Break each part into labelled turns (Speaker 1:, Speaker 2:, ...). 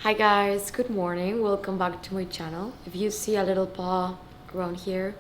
Speaker 1: Hi guys, good morning. Welcome back to my channel. If you see a little paw around here,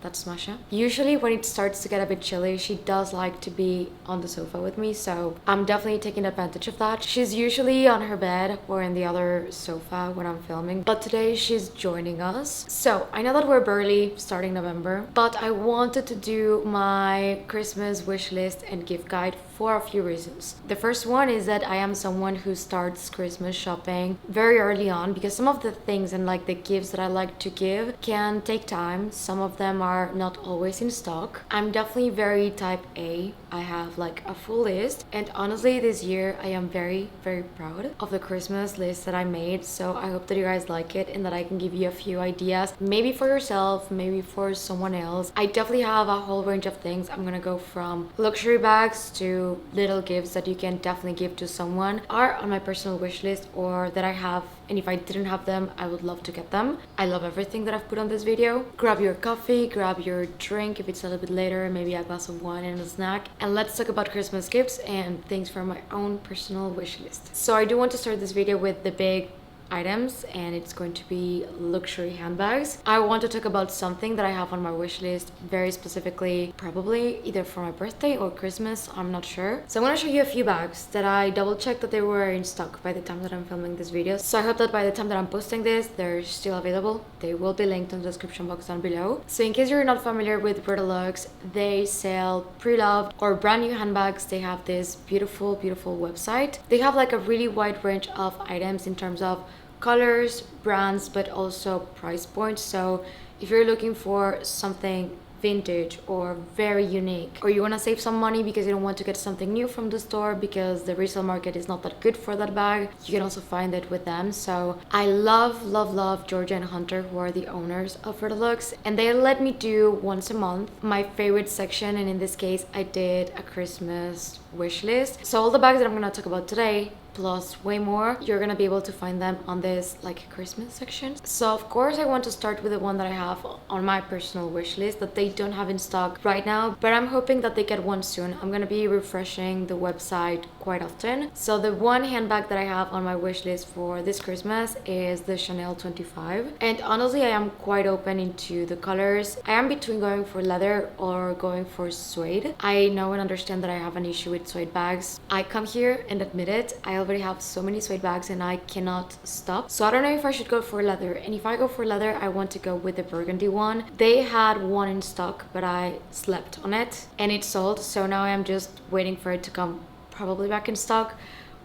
Speaker 1: that's Masha. Usually when it starts to get a bit chilly, she does like to be on the sofa with me, so I'm definitely taking advantage of that. She's usually on her bed or in the other sofa when I'm filming, but today she's joining us. So I know that we're barely starting November, but I wanted to do my Christmas wish list and gift guide for a few reasons. The first one is that I am someone who starts Christmas shopping very early on because some of the things and like the gifts that I like to give can take time. Some of them are not always in stock. I'm definitely very type A. I have like a full list, and honestly this year I am very proud of the Christmas list that I made, so I hope that you guys like it and that I can give you a few ideas, maybe for yourself, maybe for someone else. I definitely have a whole range of things. I'm gonna go from luxury bags to little gifts that you can definitely give to someone, are on my personal wish list or that I have, and if I didn't have them I would love to get them. I love everything that I've put on this video. Grab your coffee, grab your drink if it's a little bit later, maybe a glass of wine and a snack, and let's talk about Christmas gifts and things from my own personal wish list. So I do want to start this video with the big items, and it's going to be luxury handbags. I want to talk about something that I have on my wish list very specifically, probably either for my birthday or Christmas, I'm not sure. So I'm going to show you a few bags that I double checked that they were in stock by the time that I'm filming this video. So I hope that by the time that I'm posting this, they're still available. They will be linked in the description box down below. So in case you're not familiar with Redeluxe, they sell pre-loved or brand new handbags. They have this beautiful website. They have like a really wide range of items in terms of colors, brands, but also price points. So if you're looking for something vintage or very unique, or you want to save some money because you don't want to get something new from the store because the resale market is not that good for that bag, you can also find it with them. So I love Georgia and Hunter, who are the owners of Redeluxe, and they let me do once a month my favorite section, and in this case I did a Christmas wish list. So all the bags that I'm gonna talk about today plus way more, you're gonna be able to find them on this like Christmas section. So of course I want to start with the one that I have on my personal wish list that they don't have in stock right now, but I'm hoping that they get one soon. I'm gonna be refreshing the website quite often. So the one handbag that I have on my wish list for this Christmas is the Chanel 25, and honestly I am quite open into the colors. I am between going for leather or going for suede. I know and understand that I have an issue with suede bags. I come here and admit it, I already have so many suede bags and I cannot stop. So I don't know if I should go for leather, and if I go for leather I want to go with the burgundy one. They had one in stock but I slept on it and it sold, so now I'm just waiting for it to come probably back in stock.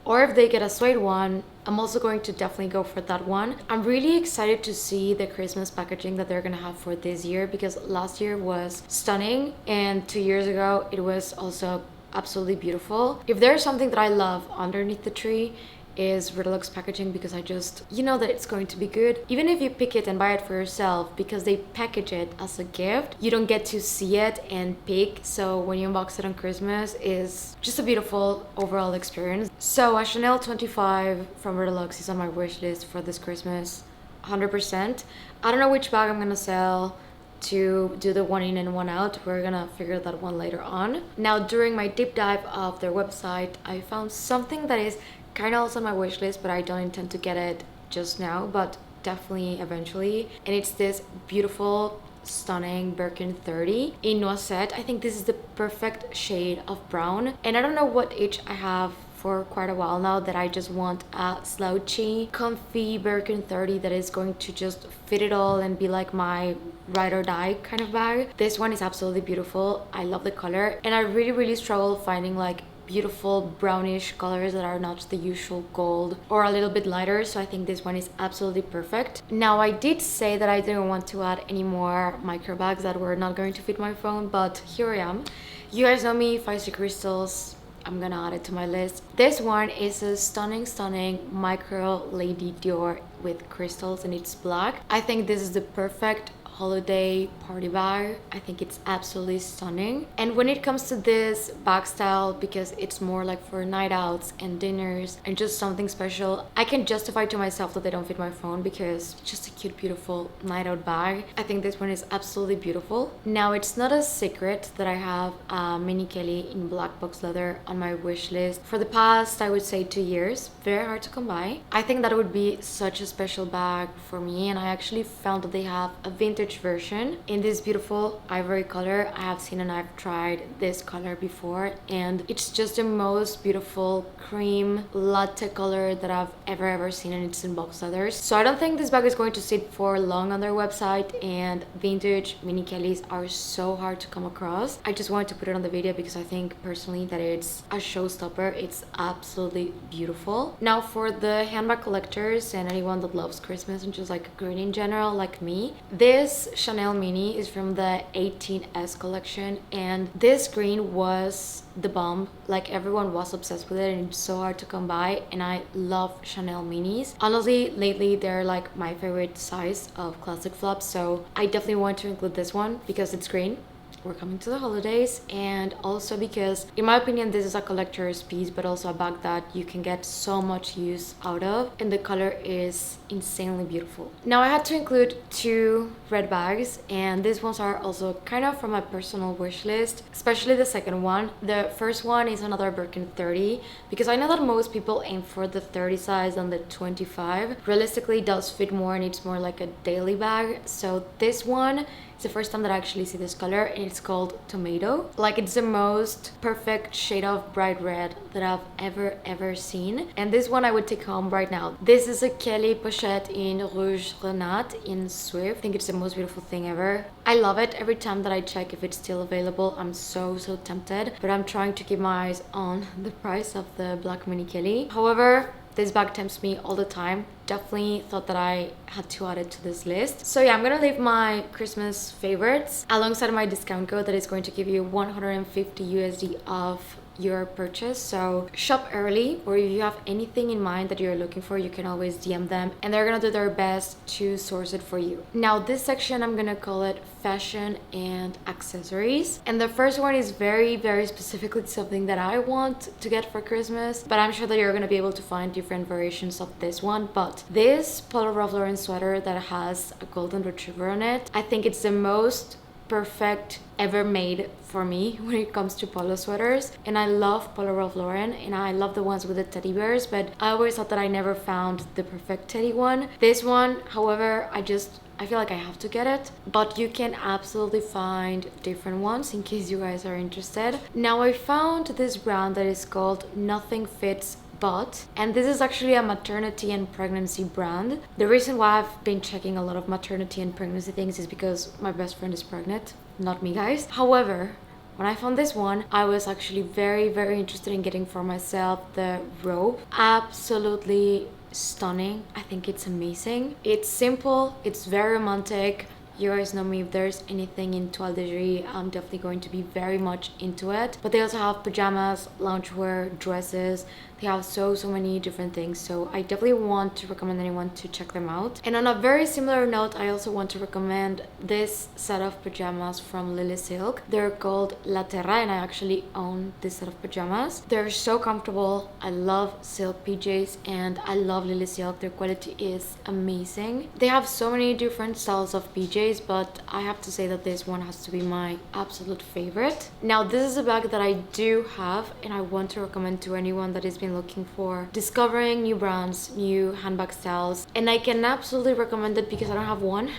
Speaker 1: Or if they get a suede one, I'm also going to definitely go for that one. I'm really excited to see the Christmas packaging that they're gonna have for this year, because last year was stunning and 2 years ago it was also absolutely beautiful. If there's something that I love underneath the tree, is Redeluxe packaging, because I just, you know that it's going to be good. Even if you pick it and buy it for yourself, because they package it as a gift, you don't get to see it and pick. So when you unbox it on Christmas, is just a beautiful overall experience. So a Chanel 25 from Redeluxe is on my wish list for this Christmas, 100%. I don't know which bag I'm gonna sell to do the one in and one out. We're gonna figure that one later on. Now during my deep dive of their website, I found something that is kind of also on my wish list, but I don't intend to get it just now, but definitely eventually. And it's this beautiful stunning Birkin 30 in Noisette. I think this is the perfect shade of brown, and I don't know what itch I have for quite a while now that I just want a slouchy, comfy Birkin 30 that is going to just fit it all and be like my ride or die kind of bag. This one is absolutely beautiful. I love the color, and I really struggle finding like beautiful brownish colors that are not the usual gold or a little bit lighter, so I think this one is absolutely perfect. Now I did say that I didn't want to add any more micro bags that were not going to fit my phone, but here I am. You guys know me, if I see crystals, I'm gonna add it to my list. This one is a stunning micro Lady Dior with crystals, and it's black. I think this is the perfect holiday party bag. I think it's absolutely stunning. And when it comes to this bag style, because it's more like for night outs and dinners and just something special, I can justify to myself that they don't fit my phone because it's just a cute, beautiful night out bag. I think this one is absolutely beautiful. Now, it's not a secret that I have a mini Kelly in black box leather on my wish list for the past, I would say, 2 years. Very hard to come by. I think that would be such a special bag for me, and I actually found that they have a vintage version in this beautiful ivory color. I have seen and I've tried this color before, and it's just the most beautiful cream latte color that I've ever seen, and it's in box leathers. So I don't think this bag is going to sit for long on their website, and vintage mini Kellys are so hard to come across. I just wanted to put it on the video because I think personally that it's a showstopper. It's absolutely beautiful. Now, for the handbag collectors and anyone that loves Christmas and just like green in general like me, this Chanel mini is from the 18S collection, and this green was the bomb. Like, everyone was obsessed with it, and it's so hard to come by, and I love Chanel minis. Honestly, lately they're like my favorite size of classic flops, so I definitely want to include this one because it's green. We're coming to the holidays, and also because in my opinion this is a collector's piece, but also a bag that you can get so much use out of, and the color is insanely beautiful. Now, I had to include 2 red bags, and these ones are also kind of from my personal wish list, especially the second one. The first one is another Birkin 30, because I know that most people aim for the 30 size and the 25. Realistically, it does fit more, and it's more like a daily bag. So this one, it's the first time that I actually see this color, and it's called Tomato. Like, it's the most perfect shade of bright red that I've ever seen. And this one I would take home right now. This is a Kelly pochette in Rouge Renat in Swift. I think it's the most beautiful thing ever. I love it. Every time that I check if it's still available, I'm so tempted. But I'm trying to keep my eyes on the price of the black mini Kelly. However, this bag tempts me all the time. Definitely thought that I had to add it to this list. So yeah, I'm gonna leave my Christmas favorites alongside my discount code that is going to give you 150 USD off your purchase. So shop early, or if you have anything in mind that you're looking for, you can always DM them, and they're gonna do their best to source it for you. Now, this section, I'm gonna call it fashion and accessories, and the first one is very specifically something that I want to get for Christmas, but I'm sure that you're gonna be able to find different variations of this one. But this Polo Ralph Lauren sweater that has a golden retriever on it, I think it's the most perfect ever made for me when it comes to polo sweaters. And I love Polo Ralph Lauren, and I love the ones with the teddy bears, but I always thought that I never found the perfect teddy one. This one, however, I feel like I have to get it, but you can absolutely find different ones in case you guys are interested. Now, I found this brand that is called Nothing Fits But, and this is actually a maternity and pregnancy brand. The reason why I've been checking a lot of maternity and pregnancy things is because my best friend is pregnant, not me, guys. However, when I found this one, I was actually very interested in getting for myself the Robe. Absolutely stunning. I think it's amazing. It's simple, it's very romantic. You guys know me, if there's anything in toile de jour, I'm definitely going to be very much into it. But they also have pajamas, loungewear, dresses. They have so many different things, so I definitely want to recommend anyone to check them out. And on a very similar note, I also want to recommend this set of pajamas from LilySilk. They're called La Terra, and I actually own this set of pajamas. They're so comfortable. I love silk PJs, and I love LilySilk. Their quality is amazing. They have so many different styles of PJs, but I have to say that this one has to be my absolute favorite. Now, this is a bag that I do have, and I want to recommend to anyone that has been looking for discovering new brands, new handbag styles, and I can absolutely recommend it because I don't have one,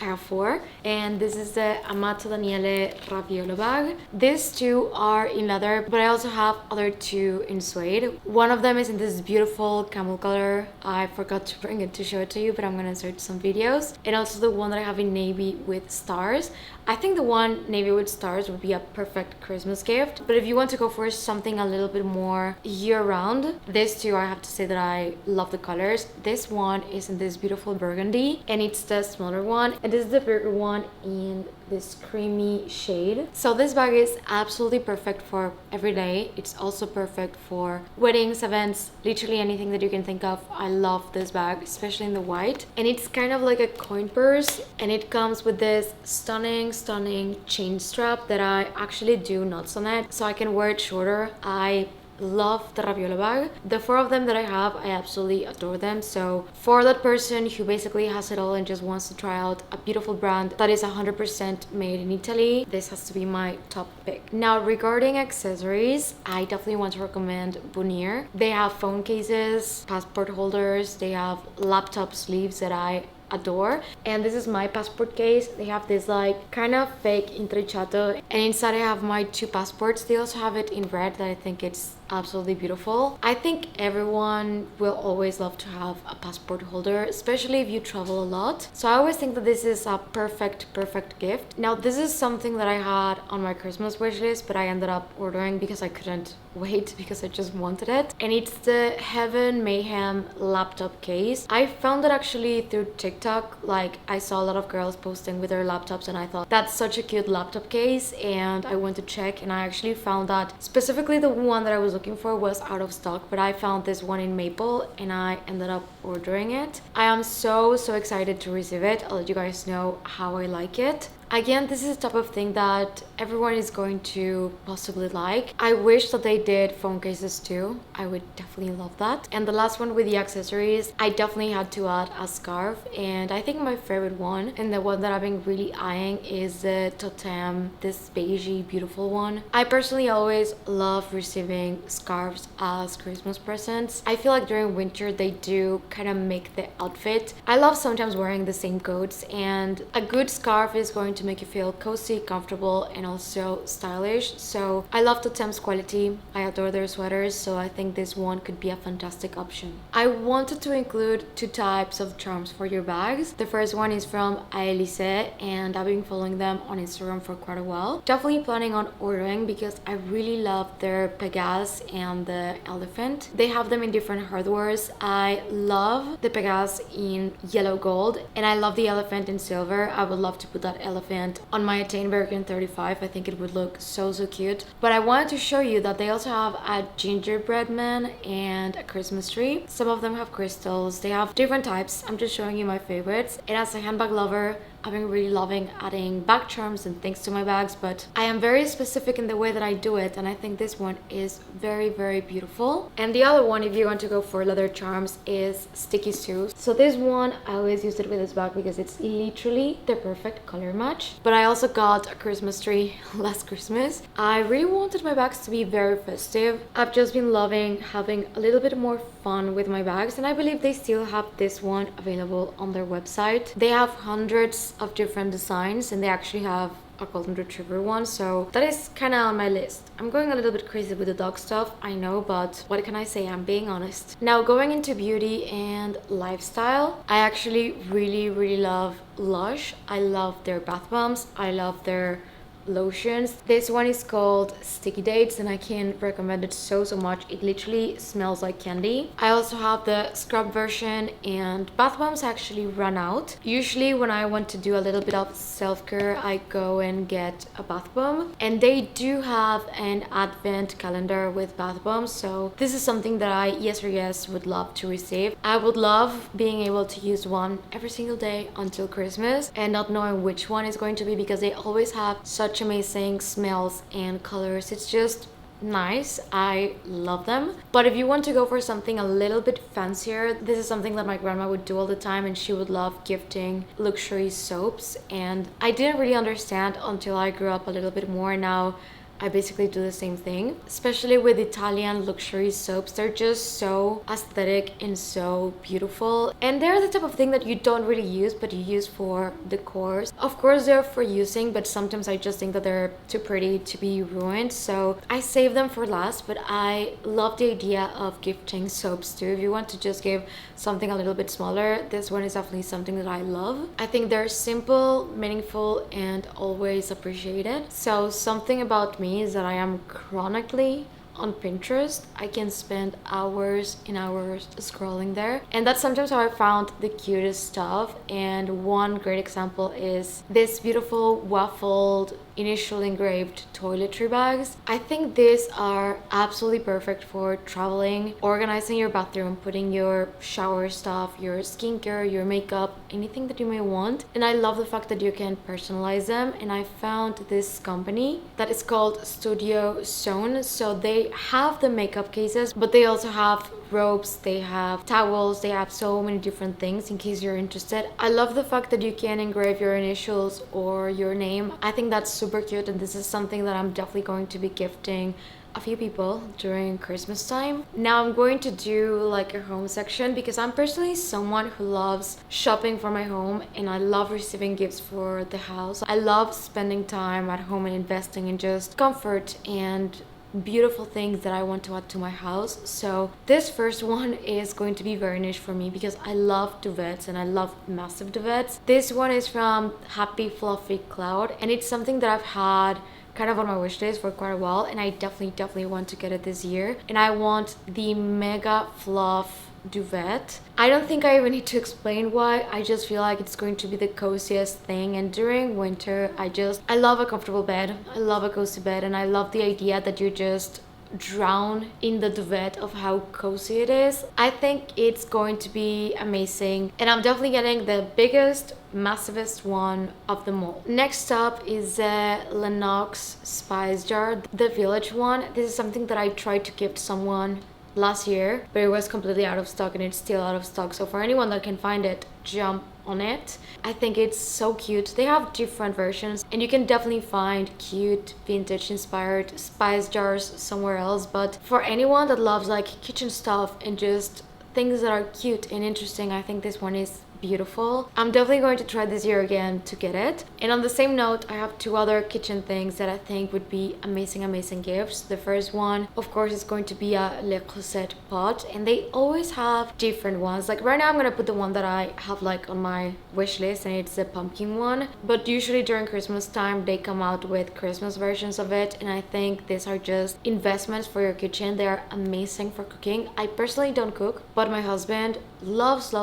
Speaker 1: I have 4, and this is the Amato Daniele Raviolo bag. These 2 are in leather, but I also have other 2 in suede. One of them is in this beautiful camel color. I forgot to bring it to show it to you, but I'm gonna search some videos. And also the one that I have in navy with stars. I think the one navy with stars would be a perfect Christmas gift, but if you want to go for something a little bit more year-round, these 2, I have to say that I love the colors. This one is in this beautiful burgundy, and it's the smaller one. and this is the bigger one in this creamy shade. So this bag is absolutely perfect for every day. It's also perfect for weddings, events, literally anything that you can think of. I love this bag, especially in the white. And it's kind of like a coin purse, and it comes with this stunning chain strap that I actually do knots on it, so I can wear it shorter. I love the Raviolo bag. The 4 of them that I have, I absolutely adore them. So for that person who basically has it all and just wants to try out a beautiful brand that is 100% made in Italy, this has to be my top pick. Now regarding accessories, I definitely want to recommend Bonnier. They have phone cases, passport holders, they have laptop sleeves that I adore, and this is my passport case. They have this like kind of fake intrecciato, and inside I have my 2 passports. They also have it in red that I think it's absolutely beautiful. I think everyone will always love to have a passport holder, especially if you travel a lot. So I always think that this is a perfect gift. Now this is something that I had on my Christmas wish list, but I ended up ordering because I couldn't wait, because I just wanted it, and it's the Heaven Mayhem laptop case. I found it actually through TikTok. Like I saw a lot of girls posting with their laptops, and I thought that's such a cute laptop case, and I went to check, and I actually found that specifically the one that I was looking for was out of stock, but I found this one in maple and I ended up ordering it. I am so excited to receive it. I'll let you guys know how I like it. Again, this is the type of thing that everyone is going to possibly like. I wish that they did phone cases too. I would definitely love that. And the last one with the accessories, I definitely had to add a scarf, and I think my favorite one and the one that I've been really eyeing is the Totem, this beigey beautiful one. I personally always love receiving scarves as Christmas presents. I feel like during winter they do kind of make the outfit. I love sometimes wearing the same coats, and a good scarf is going to make you feel cozy, comfortable, and also stylish. So I love Totem's quality. I adore their sweaters, so I think this one could be a fantastic option. I wanted to include 2 types of charms for your bags. The first one is from Aelysee, and I've been following them on Instagram for quite a while. Definitely planning on ordering because I really love their Pegasus and the elephant. They have them in different hardwares. I love the Pegasus in yellow gold, and I love the elephant in silver. I would love to put that elephant on my Attain Birkin 35. I think it would look so cute. But I wanted to show you that they also have a gingerbread man and a Christmas tree. Some of them have crystals. They have different types. I'm just showing you my favorites. And as a handbag lover, I've been really loving adding bag charms and things to my bags, but I am very specific in the way that I do it, and I think this one is very beautiful. And the other one, if you want to go for leather charms, is Sticky Stews. So this one, I always use it with this bag because it's literally the perfect color match. But I also got a Christmas tree last Christmas. I really wanted my bags to be very festive. I've just been loving having a little bit more fun with my bags, and I believe they still have this one available on their website. They have hundreds of different designs, and they actually have a golden retriever one, so that is kind of on my list. I'm going a little bit crazy with the dog stuff, I know, but what can I say? I'm being honest. Now going into beauty and lifestyle, I actually really love Lush. I love their bath bombs. I love their lotions. This one is called Sticky Dates, and I can recommend it so much. It literally smells like candy. I also have the scrub version, and bath bombs actually run out. Usually when I want to do a little bit of self-care, I go and get a bath bomb, and they do have an advent calendar with bath bombs, so this is something that I yes would love to receive. I would love being able to use one every single day until Christmas and not knowing which one is going to be, because they always have such amazing smells and colors. It's just nice. I love them. But if you want to go for something a little bit fancier, this is something that my grandma would do all the time, and she would love gifting luxury soaps, and I didn't really understand until I grew up a little bit more. Now I basically do the same thing, especially with Italian luxury soaps. They're just so aesthetic and so beautiful, and they're the type of thing that you don't really use, but you use for decor. Of course they're for using, but sometimes I just think that they're too pretty to be ruined, so I save them for last. But I love the idea of gifting soaps too. If you want to just give something a little bit smaller, this one is definitely something that I love. I think they're simple, meaningful, and always appreciated. So something about me is that I am chronically on Pinterest, I can spend hours and hours scrolling there, and that's sometimes how I found the cutest stuff. And one great example is this beautiful waffled initial engraved toiletry bags. I think these are absolutely perfect for traveling, organizing your bathroom, putting your shower stuff, your skincare, your makeup, anything that you may want. And I love the fact that you can personalize them, and I found this company that is called Studio Zone. So they have the makeup cases, but they also have robes, they have towels, they have so many different things in case you're interested. I love the fact that you can engrave your initials or your name. I think that's super cute, and this is something that I'm definitely going to be gifting a few people during Christmas time. Now I'm going to do like a home section because I'm personally someone who loves shopping for my home, and I love receiving gifts for the house. I love spending time at home and investing in just comfort and beautiful things that I want to add to my house. So this first one is going to be very niche for me because I love duvets and I love massive duvets. This one is from Happy Fluffy Cloud, and it's something that I've had kind of on my wish list for quite a while, and I definitely want to get it this year. And I want the mega fluff duvet. I don't think I even need to explain why. I just feel like it's going to be the coziest thing, and during winter I love a comfortable bed, I love a cozy bed, and I love the idea that you just drown in the duvet of how cozy it is. I think it's going to be amazing, and I'm definitely getting the biggest, massivest one of them all. Next up is the Lennox Spice Jar, the Village one. This is something that I tried to gift someone last year, but it was completely out of stock, and it's still out of stock. So for anyone that can find it, jump on it. I think it's so cute. They have different versions, and you can definitely find cute vintage inspired spice jars somewhere else, but for anyone that loves like kitchen stuff and just things that are cute and interesting, I think this one is beautiful. I'm definitely going to try this year again to get it. And on the same note, I have two other kitchen things that I think would be amazing gifts. The first one, of course, is going to be a Le Creuset pot, and they always have different ones. Like right now I'm gonna put the one that I have like on my wish list, and it's the pumpkin one, but usually during Christmas time they come out with Christmas versions of it, and I think these are just investments for your kitchen. They are amazing for cooking. I personally don't cook, but my husband loves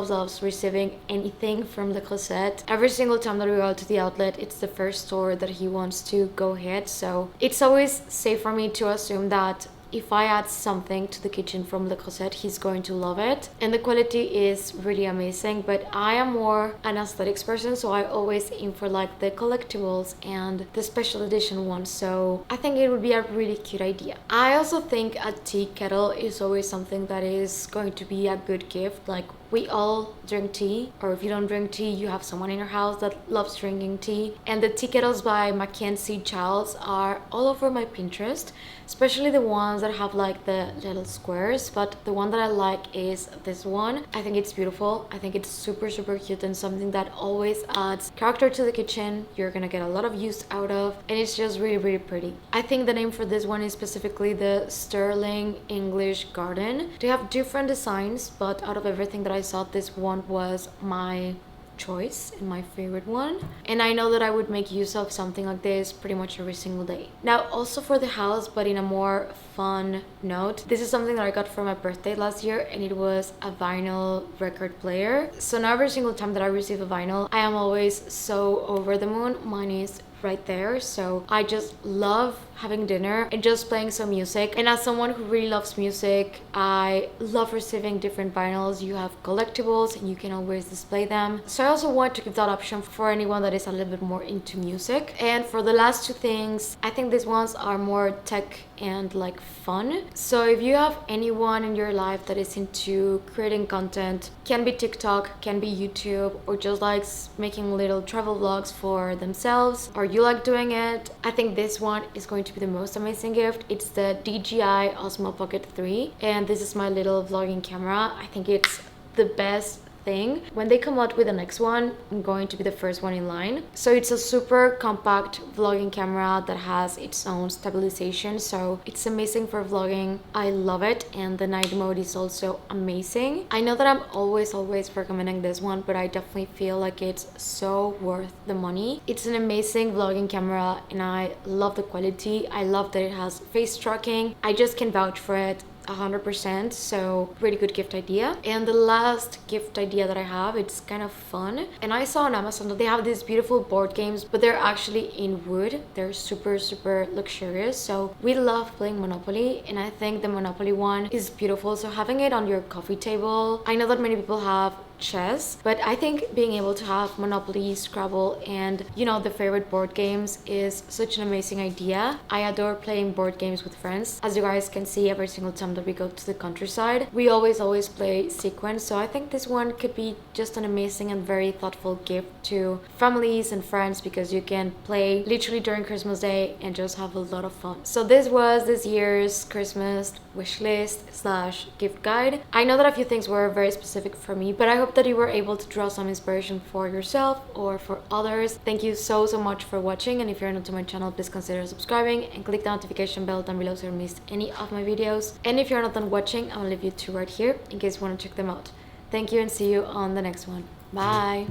Speaker 1: receiving anything from the Creuset. Every single time that we go to the outlet, it's the first store that he wants to go hit. So it's always safe for me to assume that if I add something to the kitchen from Le Creuset, he's going to love it. And the quality is really amazing, but I am more an aesthetics person, so I always aim for like the collectibles and the special edition ones. So I think it would be a really cute idea. I also think a tea kettle is always something that is going to be a good gift. Like we all drink tea, or if you don't drink tea, you have someone in your house that loves drinking tea. And the tea kettles by MacKenzie-Childs are all over my Pinterest, especially the ones that have like the little squares, but the one that I like is this one. I think it's beautiful. I think it's super cute, and something that always adds character to the kitchen. You're gonna get a lot of use out of, and it's just really pretty. I think the name for this one is specifically the Sterling English Garden. They have different designs, but out of everything that I saw, this one was my choice and my favorite one, and I know that I would make use of something like this pretty much every single day. Now also for the house, but in a more fun note, this is something that I got for my birthday last year, and it was a vinyl record player. So now every single time that I receive a vinyl, I am always so over the moon. Mine is right there, so I just love having dinner and just playing some music. And as someone who really loves music, I love receiving different vinyls. You have collectibles and you can always display them, so I also want to give that option for anyone that is a little bit more into music. And for the last two things, I think these ones are more tech and like fun. So if you have anyone in your life that is into creating content, can be TikTok, can be YouTube, or just likes making little travel vlogs for themselves, or you like doing it, I think this one is going to be the most amazing gift. It's the DJI Osmo Pocket 3, and this is my little vlogging camera. I think it's the best thing. When they come out with the next one, I'm going to be the first one in line. So it's a super compact vlogging camera that has its own stabilization, so it's amazing for vlogging. I love it, and the night mode is also amazing. I know that I'm always recommending this one, but I definitely feel like it's so worth the money. It's an amazing vlogging camera, and I love the quality. I love that it has face tracking. I just can vouch for it 100%, so pretty good gift idea. And the last gift idea that I have, it's kind of fun, and I saw on Amazon that they have these beautiful board games, but they're actually in wood. They're super luxurious, so we love playing Monopoly, and I think the Monopoly one is beautiful. So having it on your coffee table, I know that many people have chess, but I think being able to have Monopoly, Scrabble, and you know, the favorite board games is such an amazing idea. I adore playing board games with friends. As you guys can see, every single time that we go to the countryside, we always play sequence. So I think this one could be just an amazing and very thoughtful gift to families and friends, because you can play literally during Christmas Day and just have a lot of fun. So this was this year's Christmas wish list slash gift guide. I know that a few things were very specific for me, but I hope that you were able to draw some inspiration for yourself or for others. Thank you so much for watching, and if you're new to my channel, please consider subscribing and click the notification bell down below so you don't miss any of my videos. And if you're not done watching, I'm gonna leave you two right here in case you want to check them out. Thank you, and see you on the next one. Bye.